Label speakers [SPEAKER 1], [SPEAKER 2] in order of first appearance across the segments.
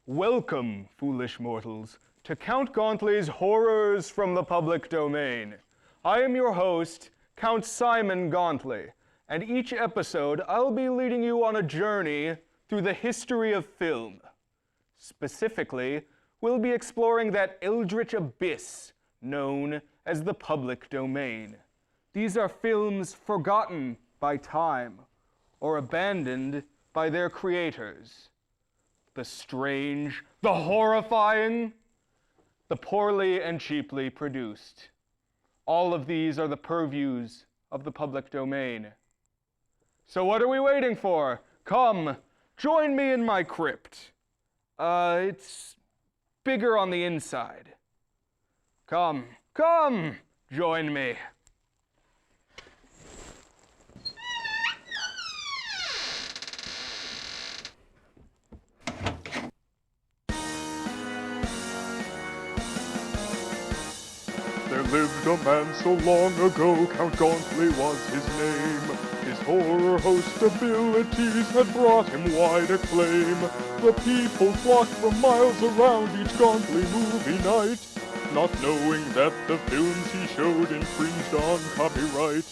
[SPEAKER 1] Welcome, foolish mortals, to Count Gauntly's Horrors from the Public Domain. I am your host, Count Simon Gauntly, and each episode I'll be leading you on a journey through the history of film. Specifically, we'll be exploring that eldritch abyss known as the public domain. These are films forgotten by time or abandoned by their creators. The strange, the horrifying, the poorly and cheaply produced. All of these are the purviews of the public domain. So what are we waiting for? Come, join me in my crypt. It's bigger on the inside. Come, join me.
[SPEAKER 2] There lived a man so long ago, Count Gauntly was his name. His horror host abilities had brought him wide acclaim. The people flocked from miles around each Gauntly movie night, not knowing that the films he showed infringed on copyright.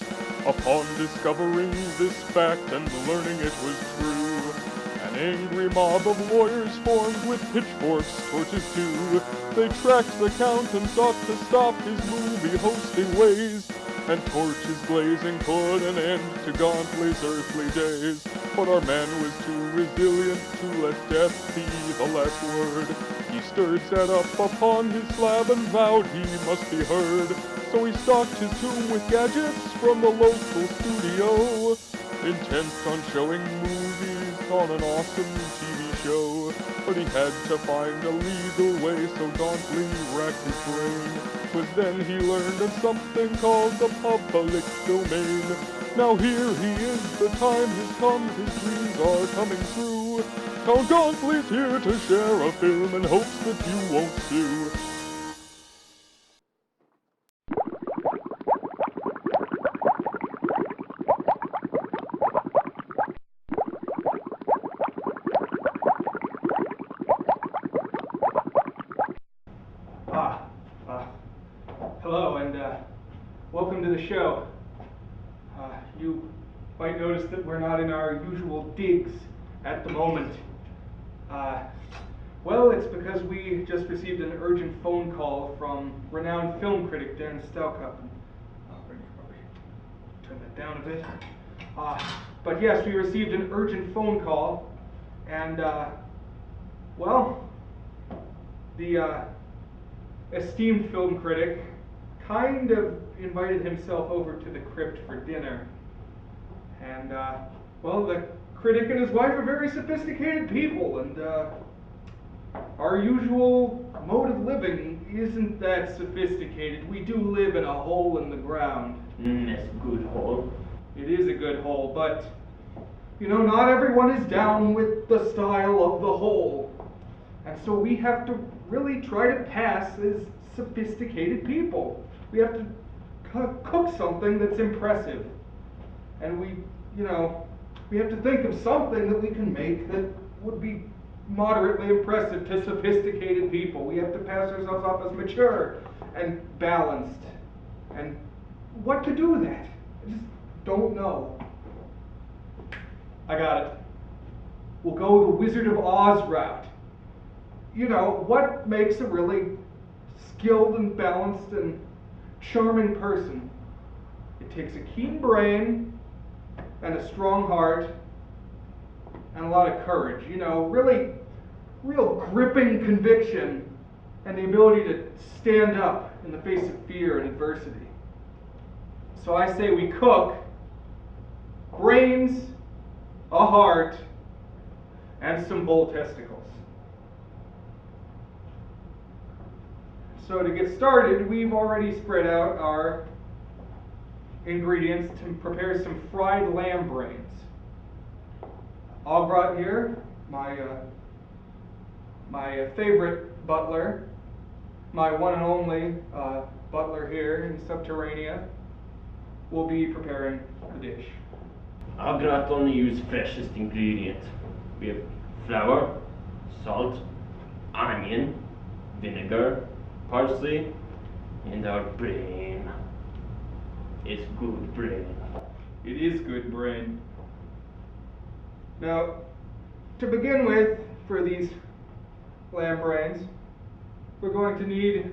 [SPEAKER 2] Upon discovering this fact and learning it was true, an angry mob of lawyers formed with pitchforks, torches too. They tracked the Count and sought to stop his movie hosting ways, and torches blazing put an end to Gauntly's earthly days. But our man was too resilient to let death be the last word. He stirred, sat up upon his slab and vowed he must be heard. So he stocked his tomb with gadgets from the local studio, intent on showing movies on an awesome TV show. But he had to find a legal way, so Gauntly racked his brain. 'Twas then he learned of something called the public domain. Now here he is, the time has come, his dreams are coming true. Count Gauntly's here to share a film in hopes that you won't sue.
[SPEAKER 1] Hello, and welcome to the show. You might notice that we're not in our usual digs at the moment. Well, it's because we just received an urgent phone call from renowned film critic Dan Stalcup. I'll probably turn that down a bit. But yes, we received an urgent phone call, and well, the esteemed film critic kind of invited himself over to the crypt for dinner. And, well, the critic and his wife are very sophisticated people, and our usual mode of living isn't that sophisticated. We do live in a hole in the ground.
[SPEAKER 3] That's a good hole.
[SPEAKER 1] It is a good hole, but, you know, not everyone is down with the style of the hole. And so we have to really try to pass as sophisticated people. We have to cook something that's impressive. And we have to think of something that we can make that would be moderately impressive to sophisticated people. We have to pass ourselves off as mature and balanced. And what to do with that? I just don't know. I got it. We'll go the Wizard of Oz route. You know, what makes a really skilled and balanced and charming person? It takes a keen brain and a strong heart and a lot of courage. You know, real gripping conviction and the ability to stand up in the face of fear and adversity. So I say we cook brains, a heart, and some bull testicles. So to get started, we've already spread out our ingredients to prepare some fried lamb brains. Ogrot here, my favorite butler, my one and only butler here in Subterranea, will be preparing the dish.
[SPEAKER 3] Ogrot only use freshest ingredient. We have flour, salt, onion, vinegar, parsley, and our brain. It's good brain.
[SPEAKER 1] It is good brain. Now, to begin with, for these lamb brains, we're going to need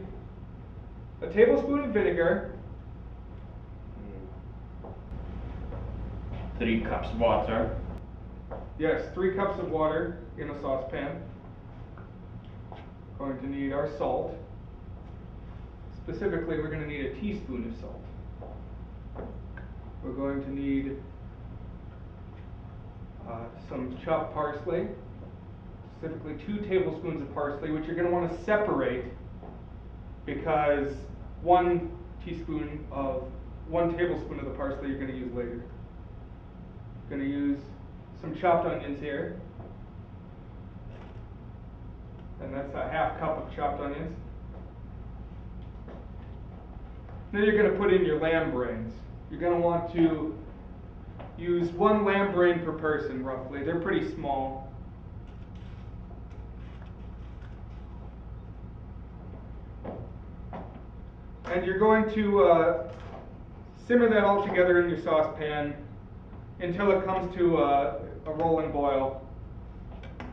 [SPEAKER 1] a tablespoon of vinegar,
[SPEAKER 3] 3 cups water,
[SPEAKER 1] yes, 3 cups of water in a saucepan. Going to need our salt. Specifically, we're going to need a teaspoon of salt. We're going to need some chopped parsley, specifically 2 tablespoons of parsley, which you're going to want to separate because 1 tablespoon of the parsley you're going to use later. Going to use some chopped onions here, and that's a half cup of chopped onions. Then you're going to put in your lamb brains. You're going to want to use 1 lamb brain per person, roughly. They're pretty small. And you're going to simmer that all together in your saucepan until it comes to a rolling boil.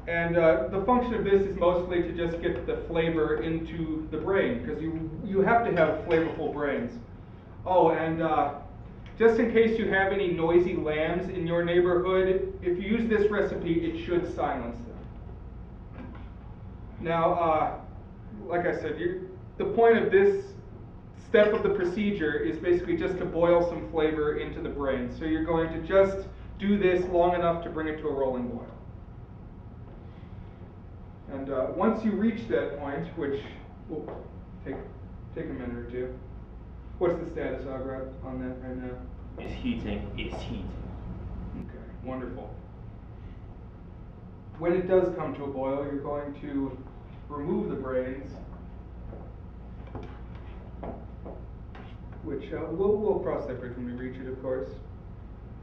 [SPEAKER 1] And the function of this is mostly to just get the flavor into the brain, because you have to have flavorful brains. Oh, and just in case you have any noisy lambs in your neighborhood, if you use this recipe, it should silence them. Now, like I said, the point of this step of the procedure is basically just to boil some flavor into the brain. So you're going to just do this long enough to bring it to a rolling boil. And once you reach that point, which will take a minute or two, what's the status, Ogrot, on that right now?
[SPEAKER 3] It's heating, it's heating.
[SPEAKER 1] Okay, wonderful. When it does come to a boil, you're going to remove the brains, which we'll cross that bridge when we reach it, of course.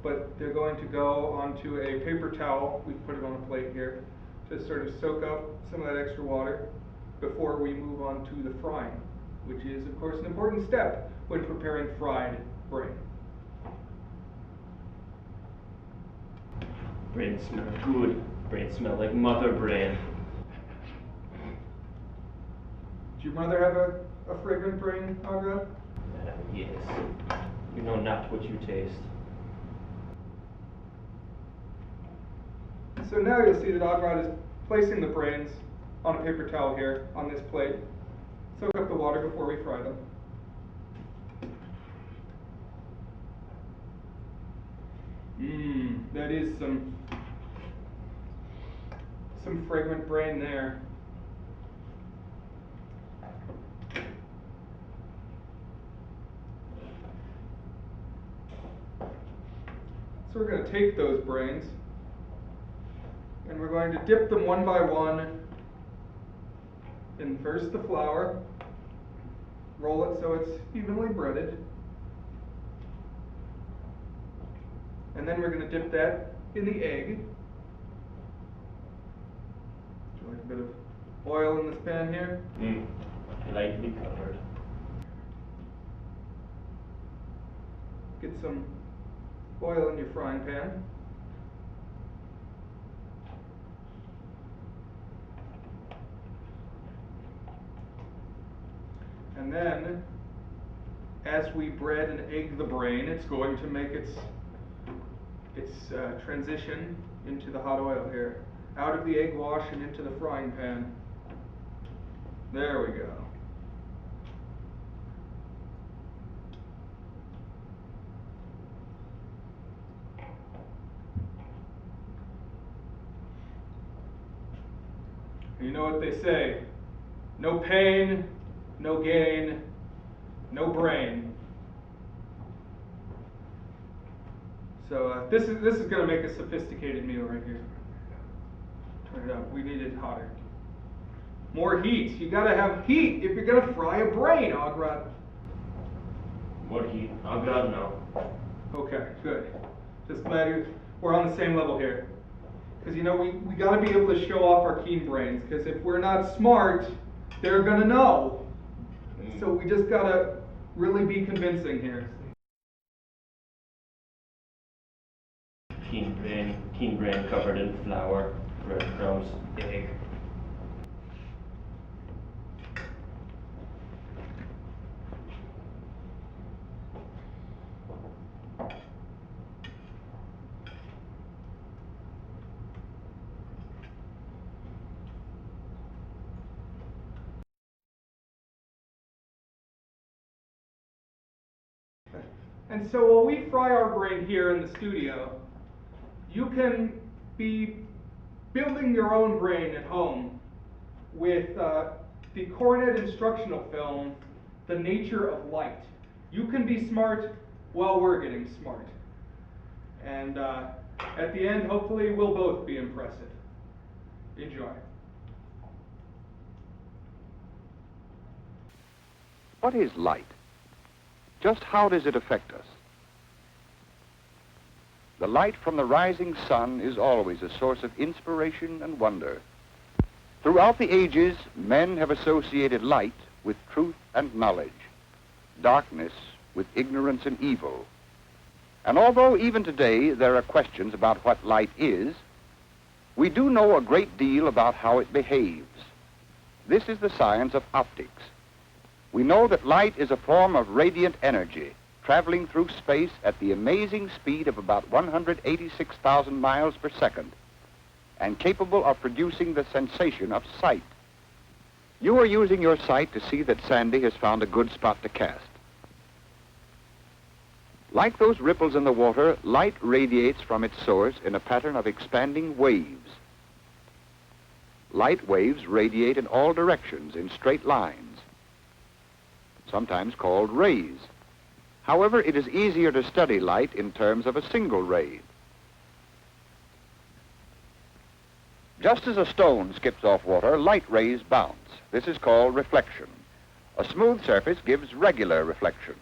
[SPEAKER 1] But they're going to go onto a paper towel. We've put it on a plate here to sort of soak up some of that extra water before we move on to the frying, which is, of course, an important step when preparing fried brain.
[SPEAKER 3] Brain smell good. Brain smell like mother brain.
[SPEAKER 1] Did your mother have a fragrant brain, Ogrot?
[SPEAKER 3] Yes. You know not what you taste.
[SPEAKER 1] So now you'll see that Ogrot is placing the brains on a paper towel here on this plate. Soak up the water before we fry them. That is some fragrant brain there. So we're going to take those brains and we're going to dip them one by one in first the flour, roll it so it's evenly breaded, and then we're going to dip that in the egg. Would you like a bit of oil in this pan here?
[SPEAKER 3] Lightly covered.
[SPEAKER 1] Get some oil in your frying pan. And then, as we bread and egg the brain, it's going to make its transition into the hot oil here. Out of the egg wash and into the frying pan. There we go. You know what they say, no pain, no gain, no brain. So this is going to make a sophisticated meal right here. Turn it up. We need it hotter. More heat. You got to have heat if you're going to fry a brain, Ogrot.
[SPEAKER 3] What heat? Ogrot, no.
[SPEAKER 1] Okay, good. Just glad we're on the same level here. Because, you know, we got to be able to show off our keen brains. Because if we're not smart, they're going to know. So we just got to really be convincing here.
[SPEAKER 3] Keen brain covered in flour, breadcrumbs, egg.
[SPEAKER 1] And so while we fry our brain here in the studio, you can be building your own brain at home with the Coronet Instructional film, The Nature of Light. You can be smart while we're getting smart. And at the end, hopefully, we'll both be impressive. Enjoy.
[SPEAKER 4] What is light? Just how does it affect us? The light from the rising sun is always a source of inspiration and wonder. Throughout the ages, men have associated light with truth and knowledge, darkness with ignorance and evil. And although even today there are questions about what light is, we do know a great deal about how it behaves. This is the science of optics. We know that light is a form of radiant energy traveling through space at the amazing speed of about 186,000 miles per second and capable of producing the sensation of sight. You are using your sight to see that Sandy has found a good spot to cast. Like those ripples in the water, light radiates from its source in a pattern of expanding waves. Light waves radiate in all directions in straight lines, sometimes called rays. However, it is easier to study light in terms of a single ray. Just as a stone skips off water, light rays bounce. This is called reflection. A smooth surface gives regular reflection,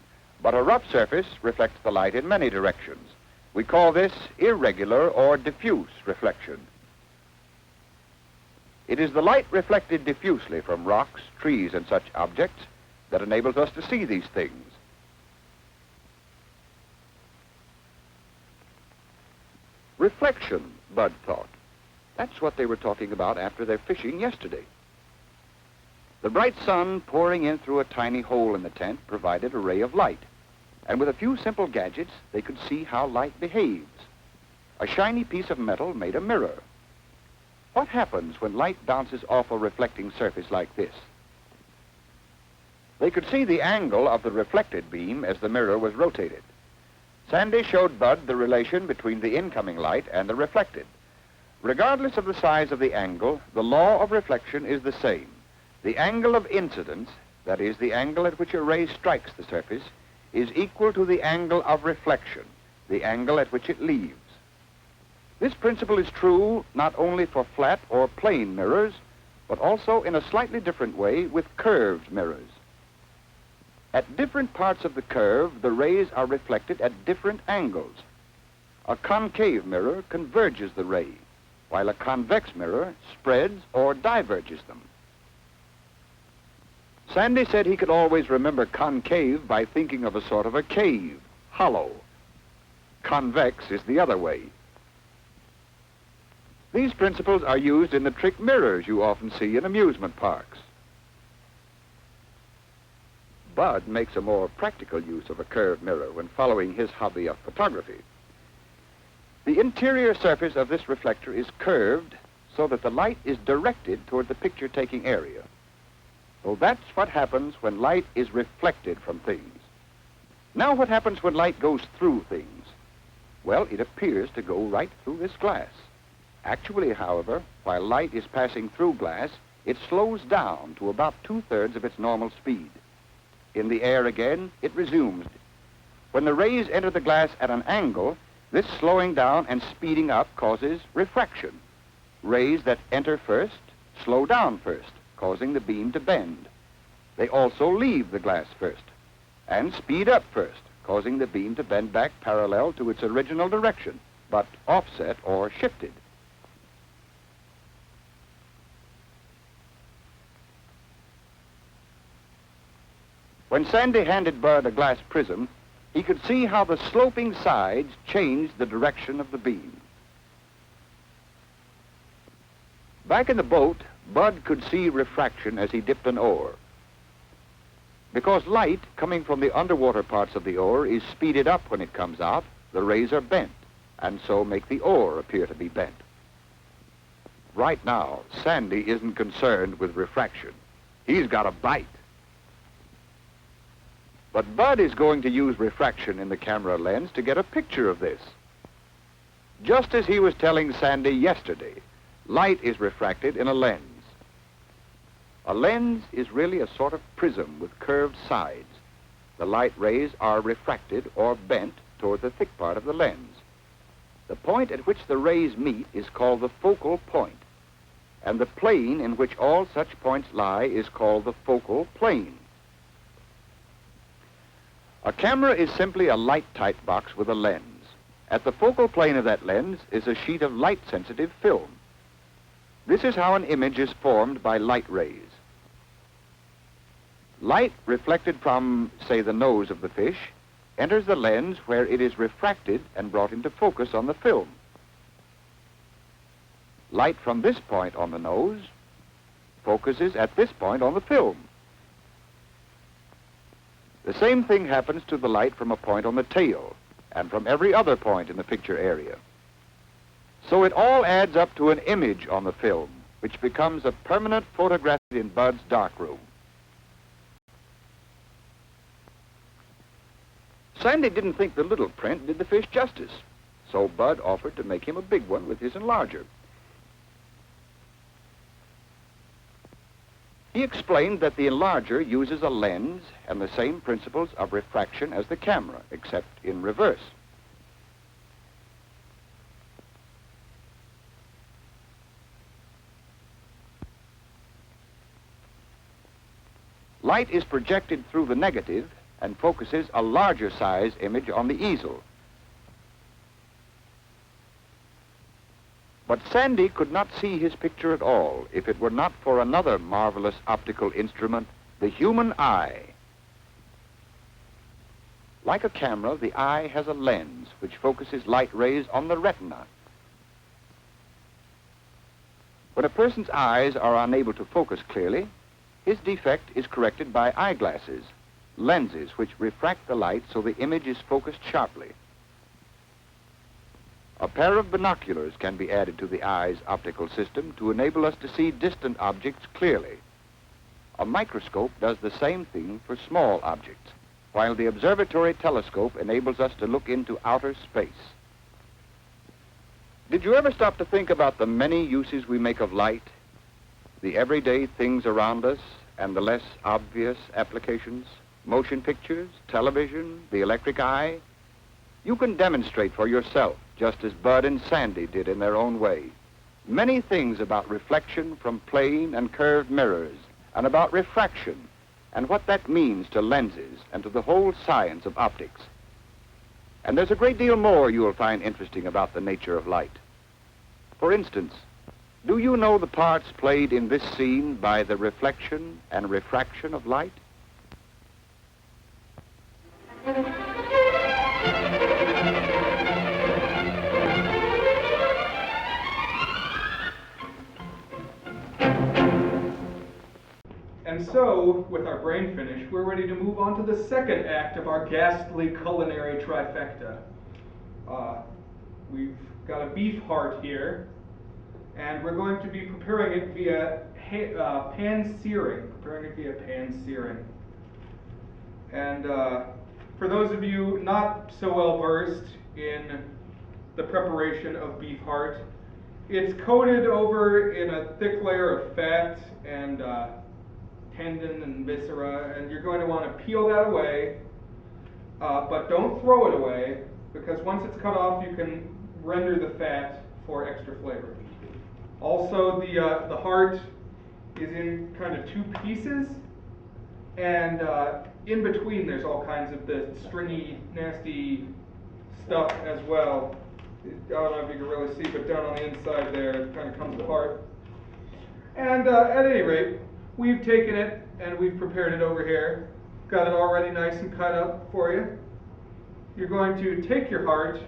[SPEAKER 4] but a rough surface reflects the light in many directions. We call this irregular or diffuse reflection. It is the light reflected diffusely from rocks, trees, and such objects that enables us to see these things. Reflection, Bud thought. That's what they were talking about after their fishing yesterday. The bright sun pouring in through a tiny hole in the tent provided a ray of light, and with a few simple gadgets, they could see how light behaves. A shiny piece of metal made a mirror. What happens when light bounces off a reflecting surface like this? They could see the angle of the reflected beam as the mirror was rotated. Sandy showed Bud the relation between the incoming light and the reflected. Regardless of the size of the angle, the law of reflection is the same. The angle of incidence, that is, the angle at which a ray strikes the surface, is equal to the angle of reflection, the angle at which it leaves. This principle is true not only for flat or plane mirrors, but also in a slightly different way with curved mirrors. At different parts of the curve, the rays are reflected at different angles. A concave mirror converges the ray, while a convex mirror spreads or diverges them. Sandy said he could always remember concave by thinking of a sort of a cave, hollow. Convex is the other way. These principles are used in the trick mirrors you often see in amusement parks. Bud makes a more practical use of a curved mirror when following his hobby of photography. The interior surface of this reflector is curved so that the light is directed toward the picture-taking area. So that's what happens when light is reflected from things. Now what happens when light goes through things? Well, it appears to go right through this glass. Actually, however, while light is passing through glass, it slows down to about 2/3 of its normal speed. In the air again, it resumes. When the rays enter the glass at an angle, This slowing down and speeding up causes refraction. Rays that enter first slow down first, causing the beam to bend. They also leave the glass first and speed up first, causing the beam to bend back parallel to its original direction, but offset or shifted. When Sandy handed Bud a glass prism, he could see how the sloping sides changed the direction of the beam. Back in the boat, Bud could see refraction as he dipped an oar. Because light coming from the underwater parts of the oar is speeded up when it comes out, the rays are bent, and so make the oar appear to be bent. Right now, Sandy isn't concerned with refraction. He's got a bite. But Bud is going to use refraction in the camera lens to get a picture of this. Just as he was telling Sandy yesterday, light is refracted in a lens. A lens is really a sort of prism with curved sides. The light rays are refracted or bent toward the thick part of the lens. The point at which the rays meet is called the focal point, and the plane in which all such points lie is called the focal plane. A camera is simply a light-tight box with a lens. At the focal plane of that lens is a sheet of light-sensitive film. This is how an image is formed by light rays. Light reflected from, say, the nose of the fish enters the lens where it is refracted and brought into focus on the film. Light from this point on the nose focuses at this point on the film. The same thing happens to the light from a point on the tail and from every other point in the picture area. So it all adds up to an image on the film, which becomes a permanent photograph in Bud's darkroom. Sandy didn't think the little print did the fish justice, so Bud offered to make him a big one with his enlarger. He explained that the enlarger uses a lens and the same principles of refraction as the camera, except in reverse. Light is projected through the negative and focuses a larger size image on the easel. But Sandy could not see his picture at all if it were not for another marvelous optical instrument, the human eye. Like a camera, the eye has a lens which focuses light rays on the retina. When a person's eyes are unable to focus clearly, his defect is corrected by eyeglasses, lenses which refract the light so the image is focused sharply. A pair of binoculars can be added to the eye's optical system to enable us to see distant objects clearly. A microscope does the same thing for small objects, while the observatory telescope enables us to look into outer space. Did you ever stop to think about the many uses we make of light? The everyday things around us and the less obvious applications? Motion pictures, television, the electric eye? You can demonstrate for yourself, just as Bud and Sandy did in their own way, many things about reflection from plane and curved mirrors, and about refraction, and what that means to lenses and to the whole science of optics. And there's a great deal more you'll find interesting about the nature of light. For instance, do you know the parts played in this scene by the reflection and refraction of light?
[SPEAKER 1] And so, with our brain finished, we're ready to move on to the second act of our ghastly culinary trifecta. We've got a beef heart here, and we're going to be preparing it via pan-searing. And for those of you not so well versed in the preparation of beef heart, it's coated over in a thick layer of fat and tendon and viscera, and you're going to want to peel that away, but don't throw it away. because once it's cut off, you can render the fat for extra flavor. Also, the heart is in kind of two pieces, and in between there's all kinds of the stringy, nasty stuff as well. I don't know if you can really see, but down on the inside there, it kind of comes apart. And at any rate, we've taken it and we've prepared it over here. Got it already nice and cut up for you. You're going to take your heart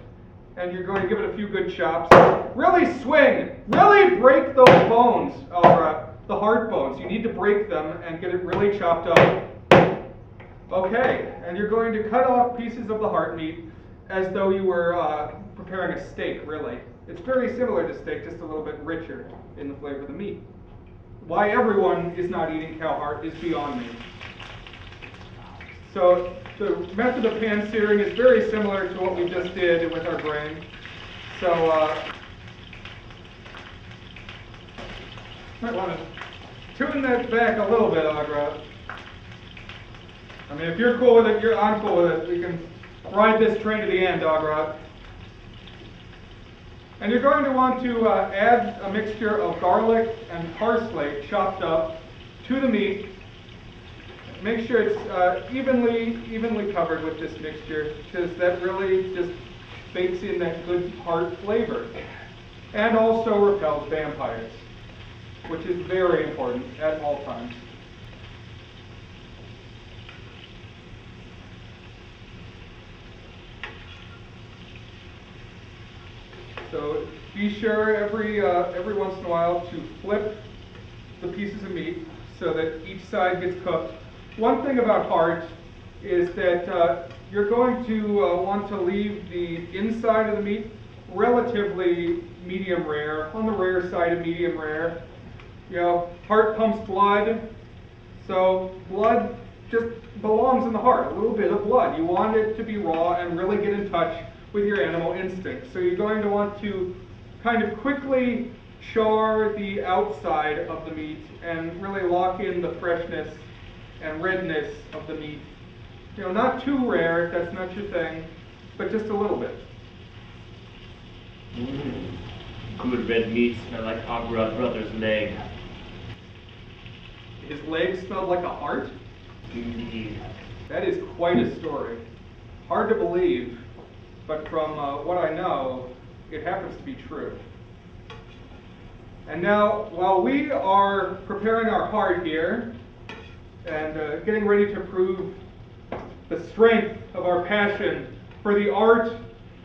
[SPEAKER 1] and you're going to give it a few good chops. Really swing! Really break those bones, or the heart bones. You need to break them and get it really chopped up. Okay, and you're going to cut off pieces of the heart meat as though you were preparing a steak, really. It's very similar to steak, just a little bit richer in the flavor of the meat. Why everyone is not eating cow heart is beyond me. So the method of pan-searing is very similar to what we just did with our brain. So might want to tune that back a little bit, Ogrot. I mean, if you're cool with it, I'm cool with it. We can ride this train to the end, Ogrot. And you're going to want to add a mixture of garlic and parsley chopped up to the meat. Make sure it's evenly covered with this mixture, because that really just bakes in that good heart flavor. And also repels vampires, which is very important at all times. So be sure every once in a while to flip the pieces of meat so that each side gets cooked. One thing about heart is that you're going to want to leave the inside of the meat relatively medium rare, on the rare side of medium rare. You know, heart pumps blood, so blood just belongs in the heart, a little bit of blood. You want it to be raw and really get in touch with your animal instinct. So you're going to want to kind of quickly char the outside of the meat and really lock in the freshness and redness of the meat. You know, not too rare if that's not your thing, but just a little bit.
[SPEAKER 3] Good red meat, smell like Ogrot brother's leg.
[SPEAKER 1] His leg smelled like a heart?
[SPEAKER 3] Indeed.
[SPEAKER 1] That is quite a story. Hard to believe, but from what I know, it happens to be true. And now, while we are preparing our heart here, and getting ready to prove the strength of our passion for the art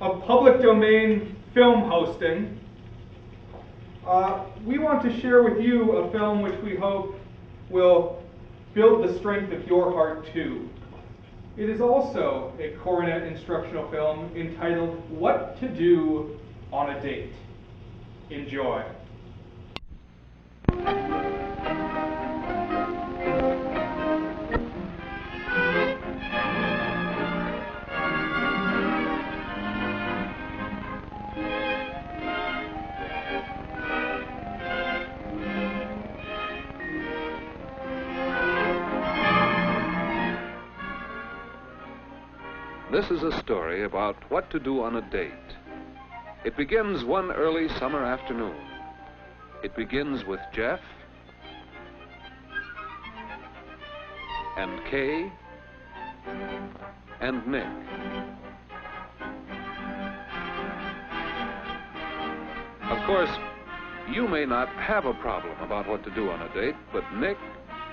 [SPEAKER 1] of public domain film hosting, we want to share with you a film which we hope will build the strength of your heart too. It is also a Coronet Instructional film entitled What to Do on a Date. Enjoy.
[SPEAKER 5] This is a story about what to do on a date. It begins one early summer afternoon. It begins with Jeff and Kay and Nick. Of course, you may not have a problem about what to do on a date, but Nick,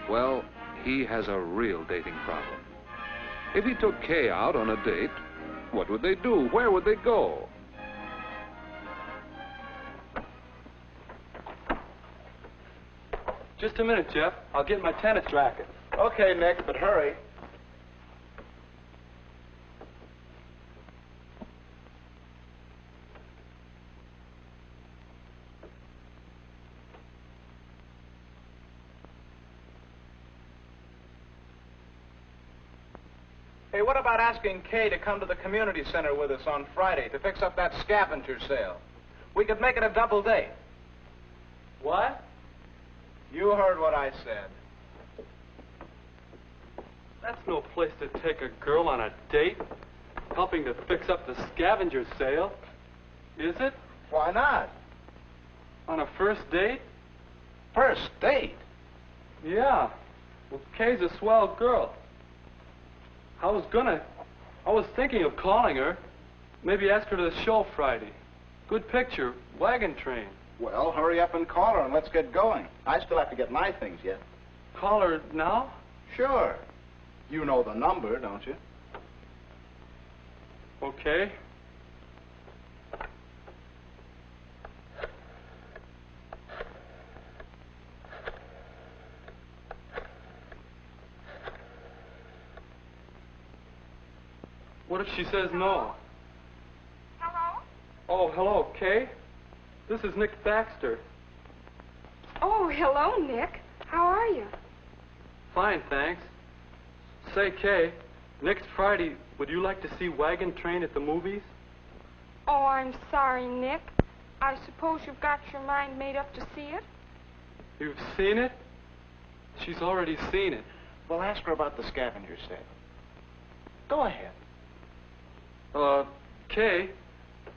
[SPEAKER 5] well, he has a real dating problem. If he took Kay out on a date, what would they do? Where would they go?
[SPEAKER 6] Just a minute, Jeff. I'll get my tennis racket.
[SPEAKER 4] Okay, Nick, but hurry.
[SPEAKER 7] Hey, what about asking Kay to come to the community center with us on Friday to fix up that scavenger sale? We could make it a double date.
[SPEAKER 6] What?
[SPEAKER 7] You heard what I said.
[SPEAKER 6] That's no place to take a girl on a date. helping to fix up the scavenger sale. Is it?
[SPEAKER 7] Why not?
[SPEAKER 6] On a first date?
[SPEAKER 7] First date?
[SPEAKER 6] Yeah. Well, Kay's a swell girl. I was thinking of calling her. Maybe ask her to the show Friday. Good picture, wagon train.
[SPEAKER 7] Well, hurry up and call her and let's get going. I still have to get my things yet.
[SPEAKER 6] Call her now?
[SPEAKER 7] Sure. You know the number, don't you?
[SPEAKER 6] Okay. What if she says no?
[SPEAKER 8] Hello?
[SPEAKER 6] Oh, hello, Kay. This is Nick Baxter.
[SPEAKER 8] Oh, hello, Nick. How are you?
[SPEAKER 6] Fine, thanks. Say, Kay, next Friday, would you like to see Wagon Train at the movies?
[SPEAKER 8] Oh, I'm sorry, Nick. I suppose you've got your mind made up to see it?
[SPEAKER 6] You've seen it? She's already seen it.
[SPEAKER 7] Well, ask her about the scavenger sale. Go ahead.
[SPEAKER 6] Kay,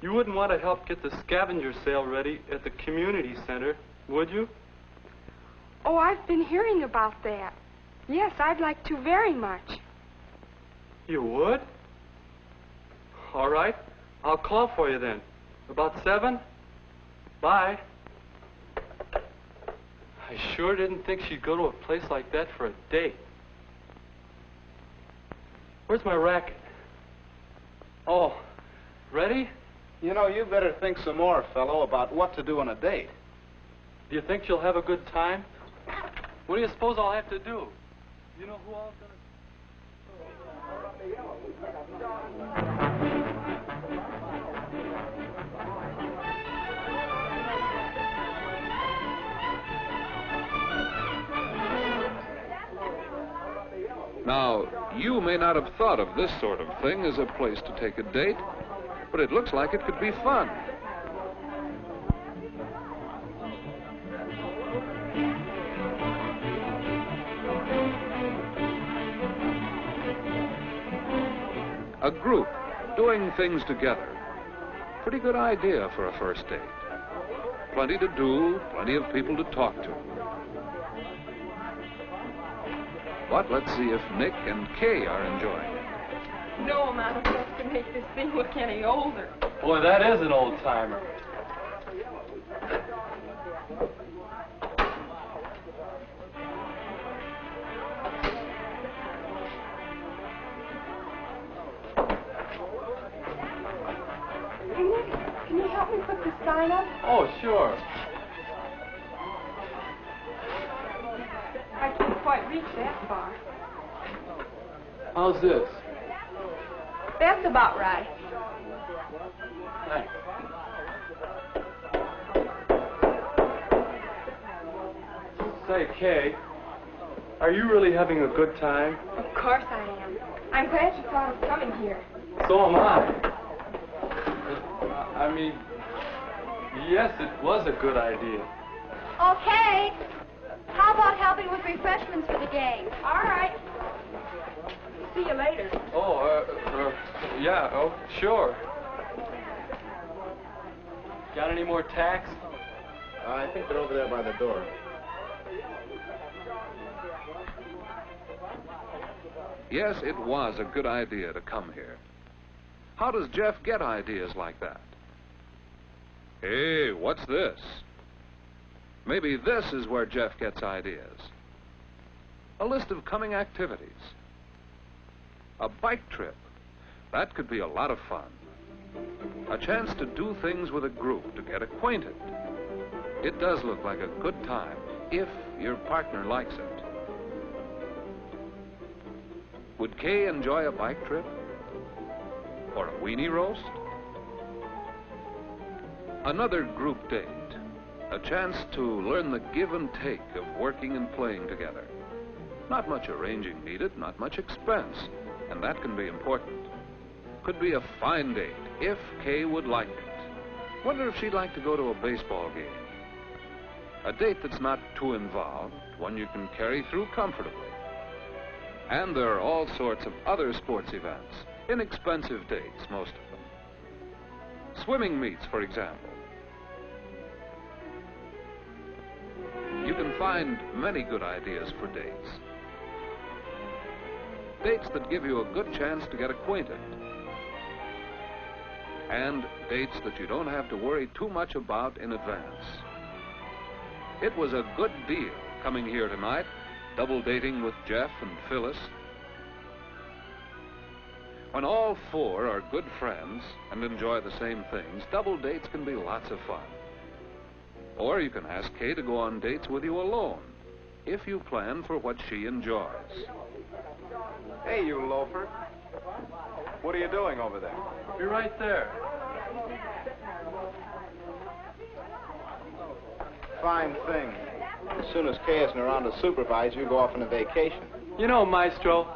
[SPEAKER 6] you wouldn't want to help get the scavenger sale ready at the community center, would you?
[SPEAKER 8] Oh, I've been hearing about that. Yes, I'd like to very much.
[SPEAKER 6] You would? All right. I'll call for you then. About 7? Bye. I sure didn't think she'd go to a place like that for a date. Where's my racket? Oh, ready?
[SPEAKER 7] You know, you better think some more, fellow, about what to do on a date.
[SPEAKER 6] Do you think she'll have a good time? What do you suppose I'll have to do? You know who all's gonna...
[SPEAKER 5] Now, you may not have thought of this sort of thing as a place to take a date, but it looks like it could be fun. A group doing things together. Pretty good idea for a first date. Plenty to do, plenty of people to talk to. But let's see if Nick and Kay are enjoying it.
[SPEAKER 8] No amount of stuff can make this thing look any older.
[SPEAKER 6] Boy, that is an old-timer.
[SPEAKER 8] Nick, can you help me put the sign up?
[SPEAKER 6] Oh, sure.
[SPEAKER 8] I can't quite reach that far.
[SPEAKER 6] How's this?
[SPEAKER 8] That's about right.
[SPEAKER 6] Thanks. Say, Kay, are you really having a good time?
[SPEAKER 8] Of course I am. I'm glad you thought of coming here.
[SPEAKER 6] So am I. I mean, yes, it was a good idea.
[SPEAKER 9] Okay. How about helping with refreshments for the gang?
[SPEAKER 8] All right. See you later.
[SPEAKER 6] Oh, yeah, oh, sure. Got any more tacks?
[SPEAKER 7] I think they're over there by the door.
[SPEAKER 5] Yes, it was a good idea to come here. How does Jeff get ideas like that? Hey, what's this? Maybe this is where Jeff gets ideas. A list of coming activities. A bike trip. That could be a lot of fun. A chance to do things with a group, to get acquainted. It does look like a good time, if your partner likes it. Would Kay enjoy a bike trip? Or a weenie roast? Another group date. A chance to learn the give and take of working and playing together. Not much arranging needed, not much expense, and that can be important. Could be a fine date, if Kay would like it. Wonder if she'd like to go to a baseball game. A date that's not too involved, one you can carry through comfortably. And there are all sorts of other sports events. Inexpensive dates, most of them. Swimming meets, for example. You can find many good ideas for dates. Dates that give you a good chance to get acquainted. And dates that you don't have to worry too much about in advance. It was a good deal coming here tonight, double dating with Jeff and Phyllis. When all four are good friends and enjoy the same things, double dates can be lots of fun. Or you can ask Kay to go on dates with you alone, if you plan for what she enjoys.
[SPEAKER 7] Hey, you loafer. What are you doing over there?
[SPEAKER 6] You're right there.
[SPEAKER 7] Fine thing. As soon as Kay isn't around to supervise, you go off on a vacation.
[SPEAKER 6] You know, Maestro,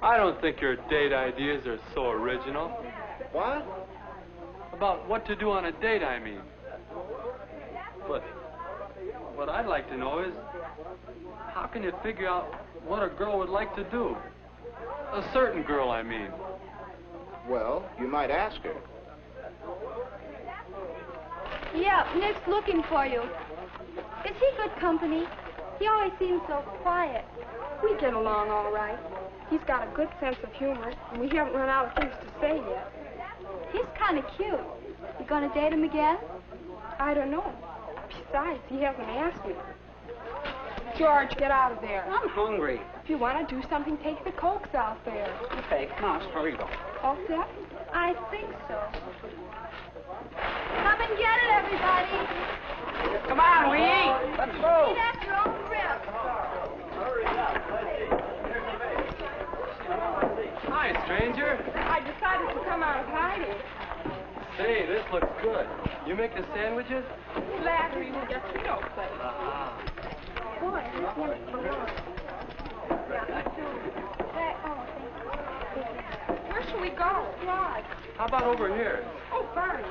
[SPEAKER 6] I don't think your date ideas are so original.
[SPEAKER 7] What?
[SPEAKER 6] About what to do on a date, I mean. But what I'd like to know is, how can you figure out what a girl would like to do? A certain girl, I mean.
[SPEAKER 7] Well, you might ask her.
[SPEAKER 9] Yeah, Nick's looking for you. Is he good company? He always seems so quiet.
[SPEAKER 8] We get along all right. He's got a good sense of humor, and we haven't run out of things to say yet.
[SPEAKER 9] He's kind of cute. You gonna date him again?
[SPEAKER 8] I don't know. Besides, he hasn't asked me. George, get out of there.
[SPEAKER 10] I'm hungry.
[SPEAKER 8] If you want to do something, take the Cokes out there.
[SPEAKER 10] Okay, come on, hurry up.
[SPEAKER 8] All set?
[SPEAKER 9] I think so. Come and get it, everybody.
[SPEAKER 10] Come on, we eat. Let's go.
[SPEAKER 9] Eat at your own rib.
[SPEAKER 6] Hi, stranger.
[SPEAKER 8] I decided to come out of hiding.
[SPEAKER 6] Say, this looks good. You make the sandwiches?
[SPEAKER 8] Flattery will get you no place. Boy, this one's for lunch. Where shall we go? Right.
[SPEAKER 6] How about over here?
[SPEAKER 8] Oh, fine.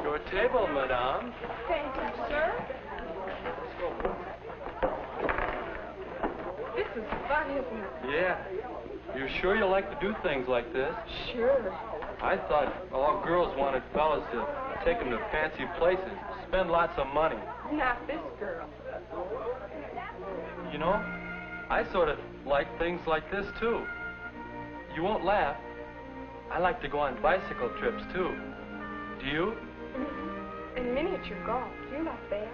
[SPEAKER 6] Your table, madame.
[SPEAKER 8] Thank you, sir. This is fun, isn't it?
[SPEAKER 6] Yeah. You're sure you like to do things like this?
[SPEAKER 8] Sure.
[SPEAKER 6] I thought all girls wanted fellas to take them to fancy places, spend lots of money.
[SPEAKER 8] Not this girl.
[SPEAKER 6] You know, I sort of like things like this, too. You won't laugh. I like to go on bicycle trips, too. Do you?
[SPEAKER 8] And miniature golf. You like that?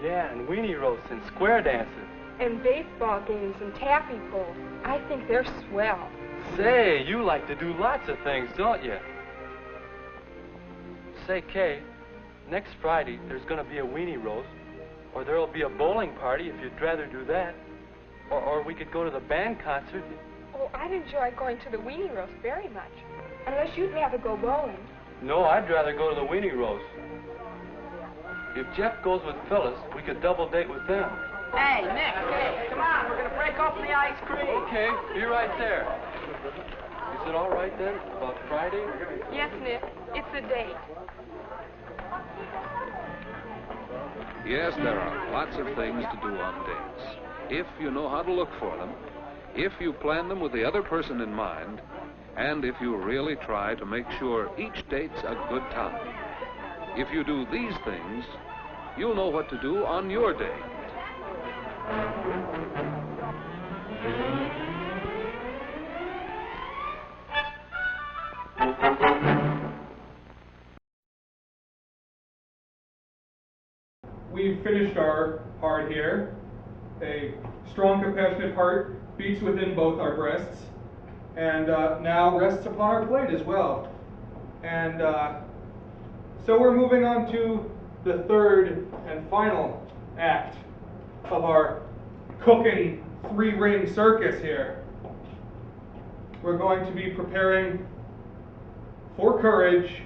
[SPEAKER 6] Yeah, and weenie roasts and square dances.
[SPEAKER 8] And baseball games and taffy pull. I think they're swell.
[SPEAKER 6] Say, you like to do lots of things, don't you? Say, Kay, next Friday there's going to be a weenie roast, or there'll be a bowling party if you'd rather do that, or we could go to the band concert.
[SPEAKER 8] Oh, I'd enjoy going to the weenie roast very much. Unless you'd rather go bowling.
[SPEAKER 6] No, I'd rather go to the weenie roast. If Jeff goes with Phyllis, we could double date with them.
[SPEAKER 10] Hey, Nick, come on, we're going to break open the ice cream.
[SPEAKER 6] Okay, be right there. Is it all right then, about Friday?
[SPEAKER 8] Yes, Nick. It's a date.
[SPEAKER 5] Yes, there are lots of things to do on dates. If you know how to look for them, if you plan them with the other person in mind, and if you really try to make sure each date's a good time. If you do these things, you'll know what to do on your date.
[SPEAKER 1] We've finished our part here. A strong, compassionate heart beats within both our breasts, and now rests upon our plate as well. And so we're moving on to the third and final act of our cooking three-ring circus here. We're going to be preparing, for courage,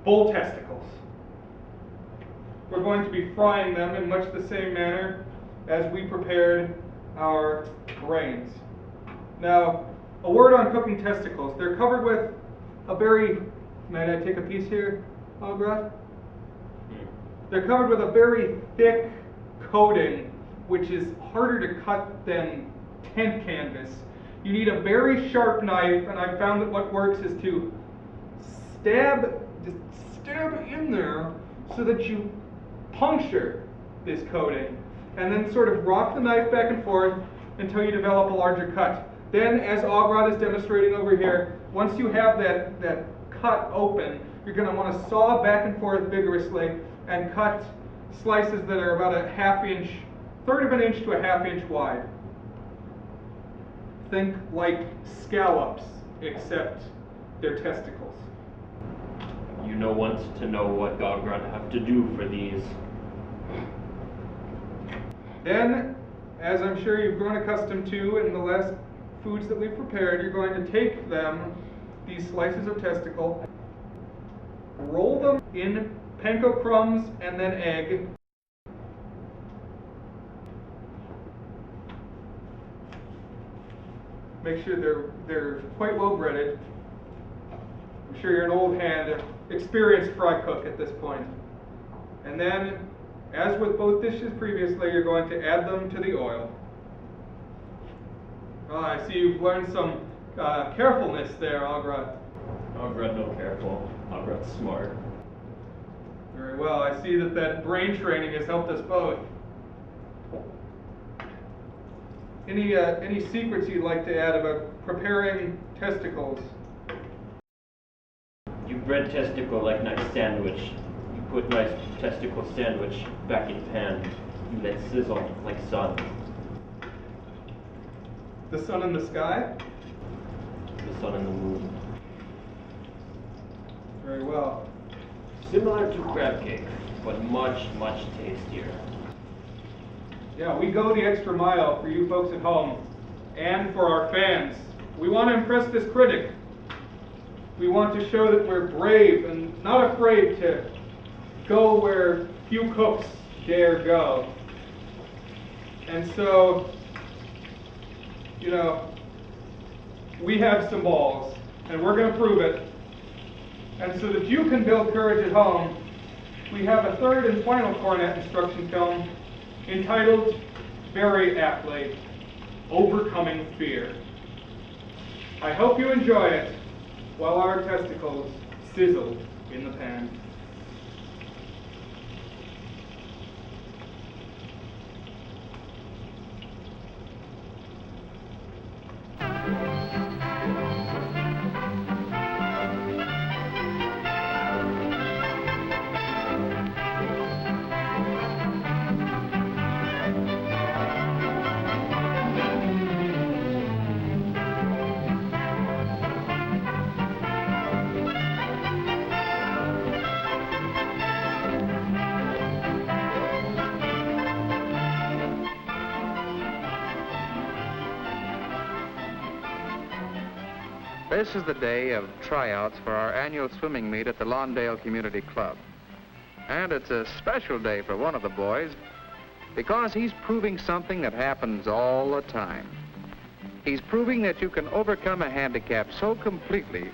[SPEAKER 1] bull testicles. We're going to be frying them in much the same manner as we prepared our brains. Now, a word on cooking testicles. They're covered with a very, might I take a piece here, Ogrot? They're covered with a very thick coating which is harder to cut than tent canvas. You need a very sharp knife, and I found that what works is to stab in there so that you puncture this coating, and then sort of rock the knife back and forth until you develop a larger cut. Then, as Ogrot is demonstrating over here, once you have that cut open, you're going to want to saw back and forth vigorously and cut slices that are about a third of an inch to a half inch wide. Think like scallops, except they're testicles.
[SPEAKER 3] You know once to know what Ogrot have to do for these.
[SPEAKER 1] Then, as I'm sure you've grown accustomed to in the last foods that we've prepared, you're going to take them, these slices of testicle, roll them in panko crumbs and then egg. Make sure they're quite well breaded. I'm sure you're an old hand, experienced fry cook at this point. And then, as with both dishes previously, you're going to add them to the oil. I see you've learned some carefulness there, Ogrot.
[SPEAKER 3] Ogrot no careful. Ogrot's smart.
[SPEAKER 1] Very well. I see that brain training has helped us both. Any secrets you'd like to add about preparing testicles?
[SPEAKER 3] You bread testicle like nice sandwich. You put nice testicle sandwich back in pan. You let sizzle like sun.
[SPEAKER 1] The sun in the sky?
[SPEAKER 3] The sun and the moon.
[SPEAKER 1] Very well.
[SPEAKER 3] Similar to crab cake, but much, much tastier.
[SPEAKER 1] Yeah, we go the extra mile for you folks at home and for our fans. We want to impress this critic. We want to show that we're brave and not afraid to go where few cooks dare go. And so, you know, we have some balls, and we're going to prove it. And so that you can build courage at home, we have a third and final Coronet instruction film entitled, very aptly, Overcoming Fear. I hope you enjoy it while our testicles sizzle in the pan.
[SPEAKER 4] This is the day of tryouts for our annual swimming meet at the Lawndale Community Club. And it's a special day for one of the boys because he's proving something that happens all the time. He's proving that you can overcome a handicap so completely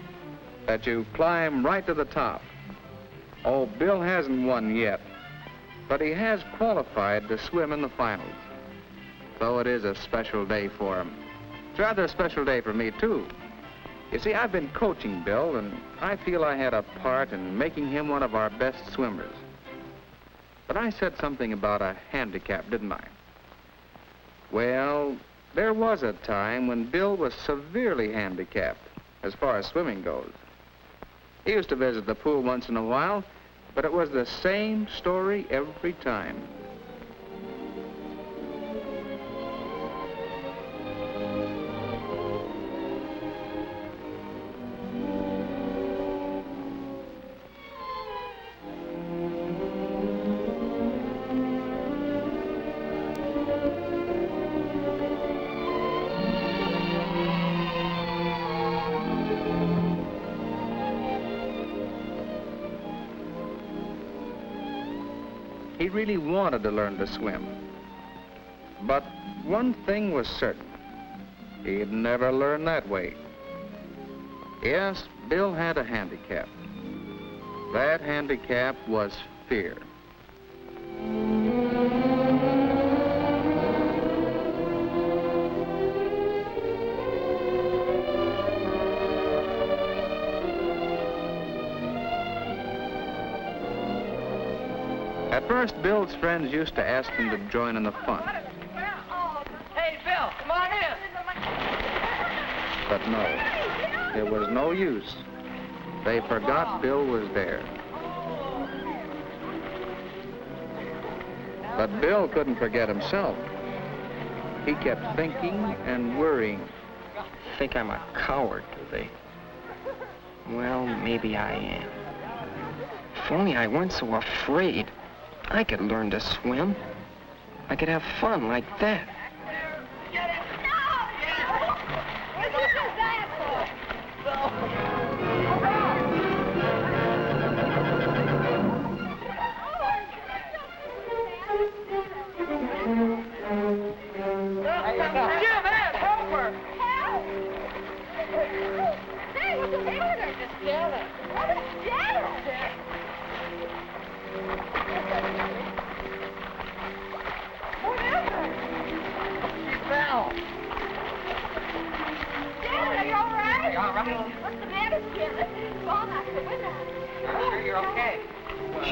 [SPEAKER 4] that you climb right to the top. Oh, Bill hasn't won yet, but he has qualified to swim in the finals. So it is a special day for him. It's rather a special day for me, too. You see, I've been coaching Bill, and I feel I had a part in making him one of our best swimmers. But I said something about a handicap, didn't I? Well, there was a time when Bill was severely handicapped as far as swimming goes. He used to visit the pool once in a while, but it was the same story every time. He really wanted to learn to swim. But one thing was certain. He'd never learn that way. Yes, Bill had a handicap. That handicap was fear.
[SPEAKER 11] At first, Bill's friends used to ask him to join in the fun.
[SPEAKER 10] Hey, Bill, come on in.
[SPEAKER 11] But no, it was no use. They forgot Bill was there. But Bill couldn't forget himself. He kept thinking and worrying.
[SPEAKER 12] Think I'm a coward, do they? Well, maybe I am. If only I weren't so afraid, I could learn to swim. I could have fun like that.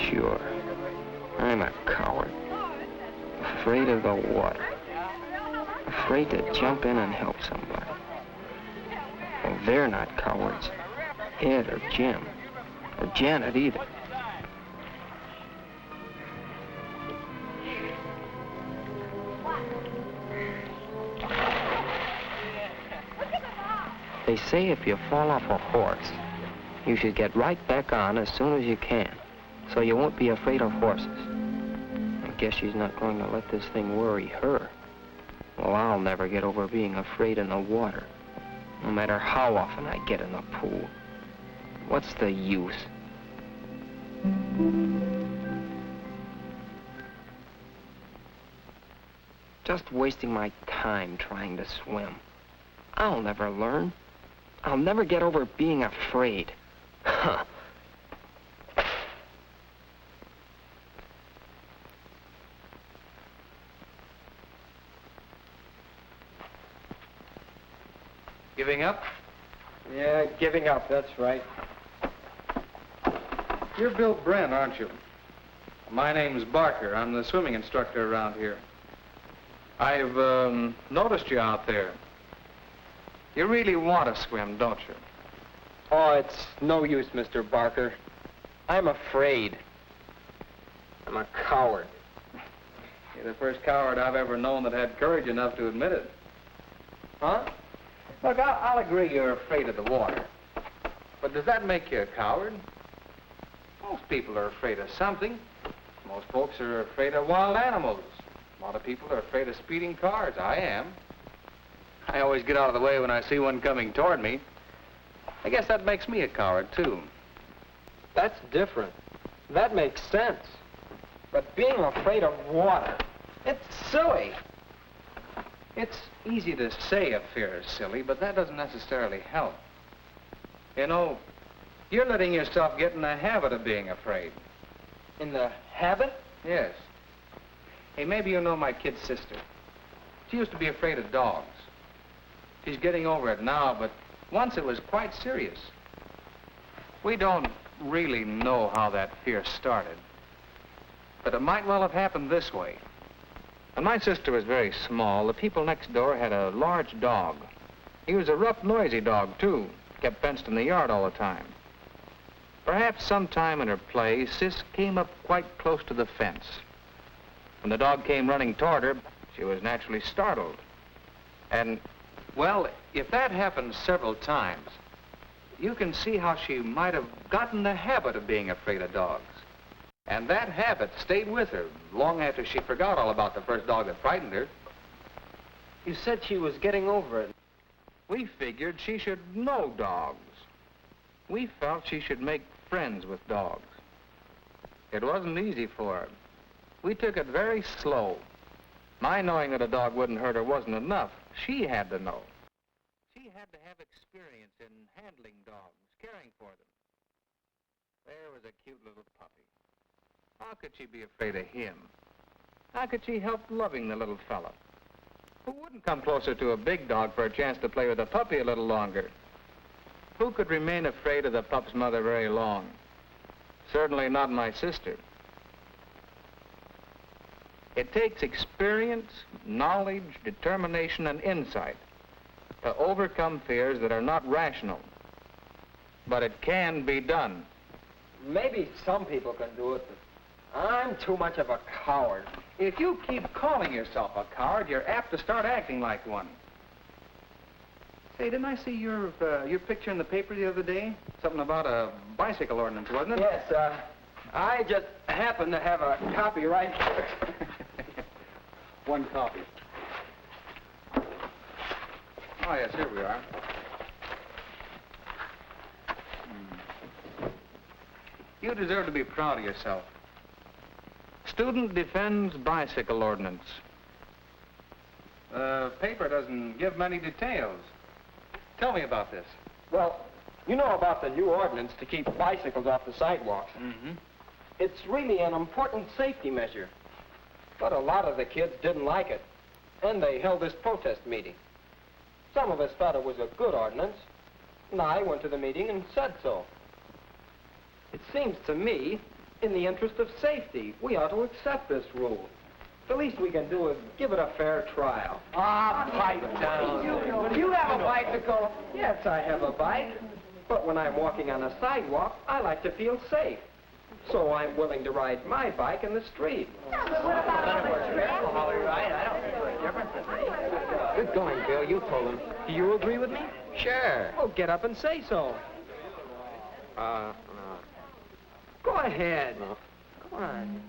[SPEAKER 12] Sure. I'm a coward. Afraid of the water. Afraid to jump in and help somebody. Well, they're not cowards. Ed or Jim. Or Janet either. They say if you fall off a horse, you should get right back on as soon as you can, so you won't be afraid of horses. I guess she's not going to let this thing worry her. Well, I'll never get over being afraid in the water, no matter how often I get in the pool. What's the use? Just wasting my time trying to swim. I'll never learn. I'll never get over being afraid. Huh.
[SPEAKER 11] Giving up?
[SPEAKER 12] Yeah, giving up, that's right.
[SPEAKER 11] You're Bill Brent, aren't you? My name's Barker. I'm the swimming instructor around here. I've noticed you out there. You really want to swim, don't you?
[SPEAKER 12] Oh, it's no use, Mr. Barker. I'm afraid. I'm a coward.
[SPEAKER 11] You're the first coward I've ever known that had courage enough to admit it. Huh? Look, I'll agree you're afraid of the water. But does that make you a coward? Most people are afraid of something. Most folks are afraid of wild animals. A lot of people are afraid of speeding cars. I am. I always get out of the way when I see one coming toward me. I guess that makes me a coward, too.
[SPEAKER 12] That's different. That makes sense. But being afraid of water, it's silly.
[SPEAKER 11] It's easy to say a fear is silly, but that doesn't necessarily help. You know, you're letting yourself get in the habit of being afraid.
[SPEAKER 12] In the habit?
[SPEAKER 11] Yes. Hey, maybe you know my kid sister. She used to be afraid of dogs. She's getting over it now, but once it was quite serious. We don't really know how that fear started, but it might well have happened this way. When my sister was very small, the people next door had a large dog. He was a rough, noisy dog, too. Kept fenced in the yard all the time. Perhaps sometime in her play, Sis came up quite close to the fence. When the dog came running toward her, she was naturally startled. And, well, if that happened several times, you can see how she might have gotten the habit of being afraid of dogs. And that habit stayed with her long after she forgot all about the first dog that frightened her.
[SPEAKER 12] You said she was getting over it.
[SPEAKER 11] We figured she should know dogs. We felt she should make friends with dogs. It wasn't easy for her. We took it very slow. My knowing that a dog wouldn't hurt her wasn't enough. She had to know. She had to have experience in handling dogs, caring for them. There was a cute little puppy. How could she be afraid of him? How could she help loving the little fella? Who wouldn't come closer to a big dog for a chance to play with a puppy a little longer? Who could remain afraid of the pup's mother very long? Certainly not my sister. It takes experience, knowledge, determination, and insight to overcome fears that are not rational. But it can be done.
[SPEAKER 12] Maybe some people can do it, but I'm too much of a coward.
[SPEAKER 11] If you keep calling yourself a coward, you're apt to start acting like one. Say, didn't I see your picture in the paper the other day? Something about a bicycle ordinance, wasn't it?
[SPEAKER 12] Yes, I just happen to have a copy right here.
[SPEAKER 11] One copy. Oh, yes, here we are. You deserve to be proud of yourself. Student defends bicycle ordinance. The paper doesn't give many details. Tell me about this.
[SPEAKER 12] Well, you know about the new ordinance to keep bicycles off the sidewalks.
[SPEAKER 11] Mm-hmm.
[SPEAKER 12] It's really an important safety measure. But a lot of the kids didn't like it, and they held this protest meeting. Some of us thought it was a good ordinance, and I went to the meeting and said so. It seems to me, in the interest of safety, we ought to accept this rule. The least we can do is give it a fair trial.
[SPEAKER 10] Ah, pipe down.
[SPEAKER 12] Do you have a bicycle? Yes, I have a bike. But when I'm walking on a sidewalk, I like to feel safe. So I'm willing to ride my bike in the street.
[SPEAKER 11] Good going, Bill. You told him.
[SPEAKER 12] Do you agree with me?
[SPEAKER 11] Sure.
[SPEAKER 12] Oh, get up and say so.
[SPEAKER 11] No.
[SPEAKER 12] Go ahead.
[SPEAKER 11] No.
[SPEAKER 12] Come on.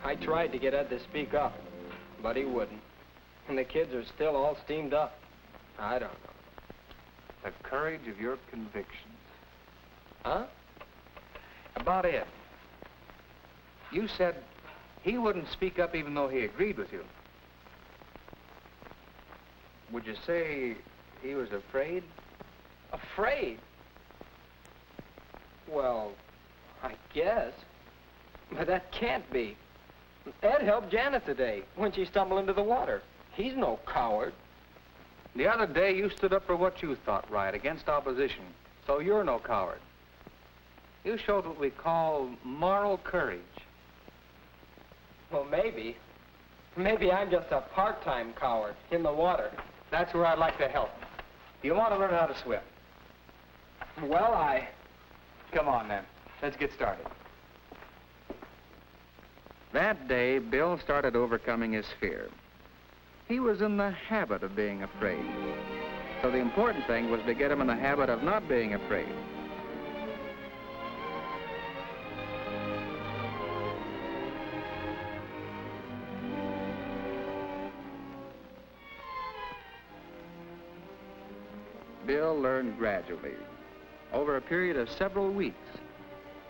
[SPEAKER 12] I tried to get Ed to speak up, but he wouldn't. And the kids are still all steamed up. I don't know.
[SPEAKER 11] The courage of your convictions.
[SPEAKER 12] Huh?
[SPEAKER 11] About Ed. You said he wouldn't speak up even though he agreed with you. Would you say he was afraid?
[SPEAKER 12] Afraid? Well, I guess. But that can't be. Ed helped Janet today when she stumbled into the water. He's no coward.
[SPEAKER 11] The other day you stood up for what you thought right against opposition, so you're no coward. You showed what we call moral courage.
[SPEAKER 12] Well, maybe. Maybe I'm just a part-time coward in the water.
[SPEAKER 11] That's where I'd like to help. You want to learn how to swim?
[SPEAKER 12] Well,
[SPEAKER 11] Come on, then. Let's get started. That day, Bill started overcoming his fear. He was in the habit of being afraid. So the important thing was to get him in the habit of not being afraid. Bill learned gradually, over a period of several weeks,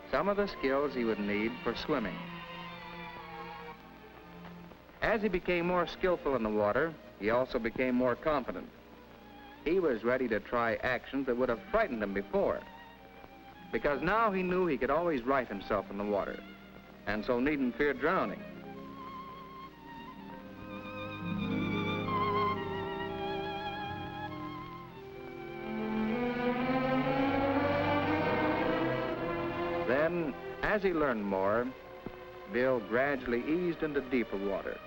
[SPEAKER 11] some of the skills he would need for swimming. As he became more skillful in the water, he also became more confident. He was ready to try actions that would have frightened him before, because now he knew he could always right himself in the water, and so needn't fear drowning. Then, as he learned more, Bill gradually eased into deeper water.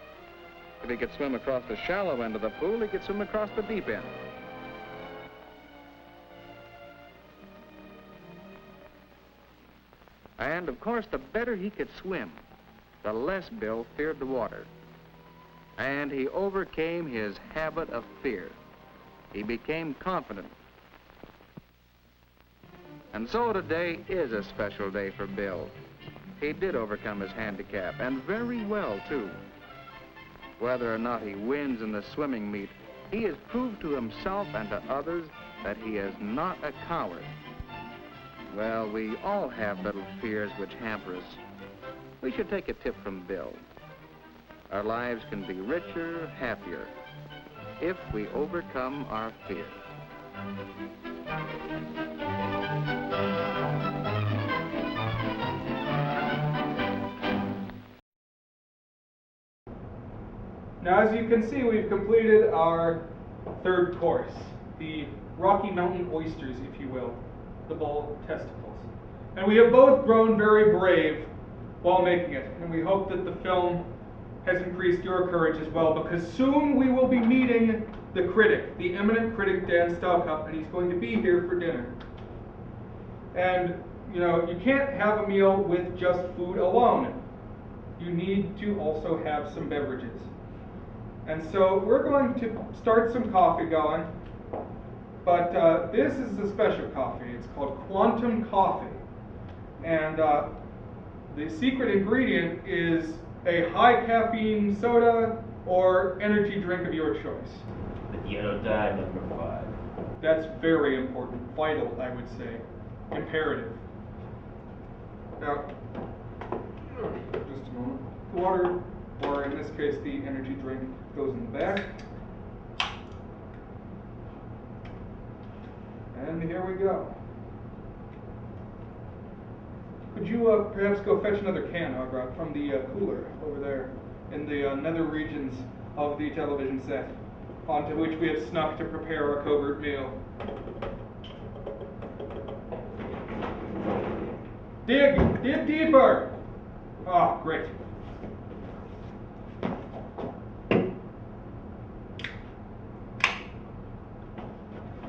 [SPEAKER 11] If he could swim across the shallow end of the pool, he could swim across the deep end. And, of course, the better he could swim, the less Bill feared the water. And he overcame his habit of fear. He became confident. And so today is a special day for Bill. He did overcome his handicap, and very well, too. Whether or not he wins in the swimming meet, he has proved to himself and to others that he is not a coward. Well, we all have little fears which hamper us. We should take a tip from Bill. Our lives can be richer, happier, if we overcome our fear.
[SPEAKER 1] Now, as you can see, we've completed our third course, the Rocky Mountain oysters, if you will, the bull testicles. And we have both grown very brave while making it, and we hope that the film has increased your courage as well, because soon we will be meeting the critic, the eminent critic Dan Stalcup, and he's going to be here for dinner. And, you know, you can't have a meal with just food alone. You need to also have some beverages. And so we're going to start some coffee going, but this is a special coffee. It's called Quantum Coffee. And the secret ingredient is a high caffeine soda or energy drink of your choice.
[SPEAKER 3] The yellow dye number 5.
[SPEAKER 1] That's very important, vital, I would say, imperative. Now, just a moment. Water, or in this case, the energy drink goes in the back. And here we go. Could you perhaps go fetch another can, Ogrot, from the cooler over there in the nether regions of the television set, onto which we have snuck to prepare our covert meal? Dig deeper! Ah, great.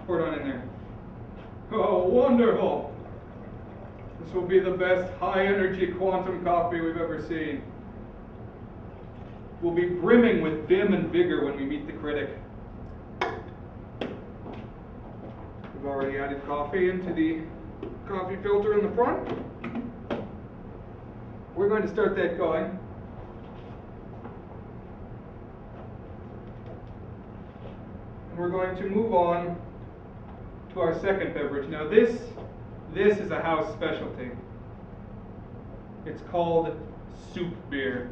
[SPEAKER 1] Pour it on in there. Oh, wonderful! This will be the best high-energy quantum coffee we've ever seen. We'll be brimming with vim and vigor when we meet the critic. We've already added coffee into the coffee filter in the front. We're going to start that going. And we're going to move on to our second beverage. Now this is a house specialty. It's called soup beer.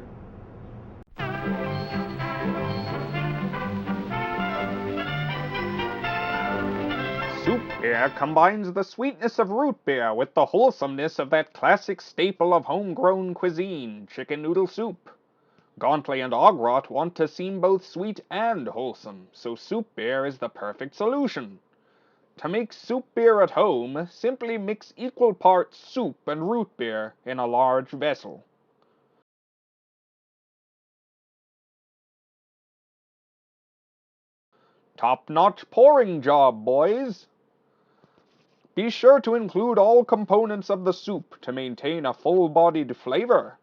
[SPEAKER 13] Soup beer combines the sweetness of root beer with the wholesomeness of that classic staple of homegrown cuisine, chicken noodle soup. Gauntly and Ogrot want to seem both sweet and wholesome, so soup beer is the perfect solution. To make soup beer at home, simply mix equal parts soup and root beer in a large vessel. Top-notch pouring job, boys! Be sure to include all components of the soup to maintain a full-bodied flavor.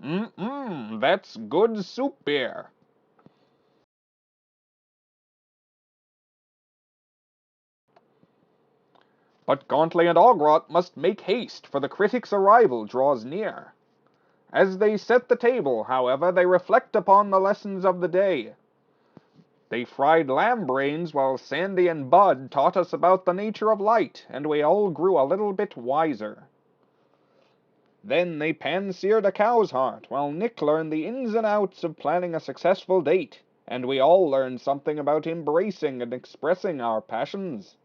[SPEAKER 13] That's good soup beer. But Gauntly and Ogrot must make haste, for the critic's arrival draws near. As they set the table, however, they reflect upon the lessons of the day. They fried lamb brains while Sandy and Bud taught us about the nature of light, and we all grew a little bit wiser. Then they pan-seared a cow's heart, while Nick learned the ins and outs of planning a successful date, and we all learned something about embracing and expressing our passions.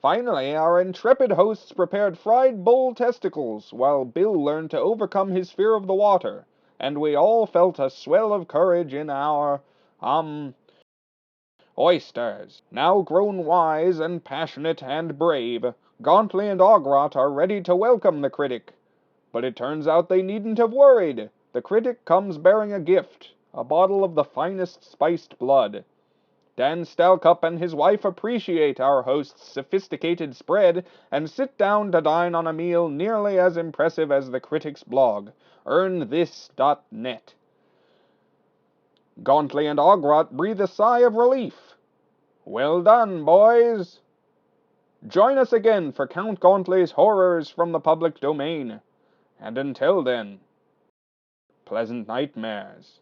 [SPEAKER 13] Finally, our intrepid hosts prepared fried bull testicles, while Bill learned to overcome his fear of the water, and we all felt a swell of courage in our, oysters. Now grown wise and passionate and brave, Gauntly and Ogrot are ready to welcome the critic. But it turns out they needn't have worried. The critic comes bearing a gift, a bottle of the finest spiced blood. Dan Stalcup and his wife appreciate our host's sophisticated spread and sit down to dine on a meal nearly as impressive as the critic's blog, earnthis.net. Gauntly and Ogrot breathe a sigh of relief. Well done, boys! Join us again for Count Gauntly's horrors from the public domain. And until then, pleasant nightmares.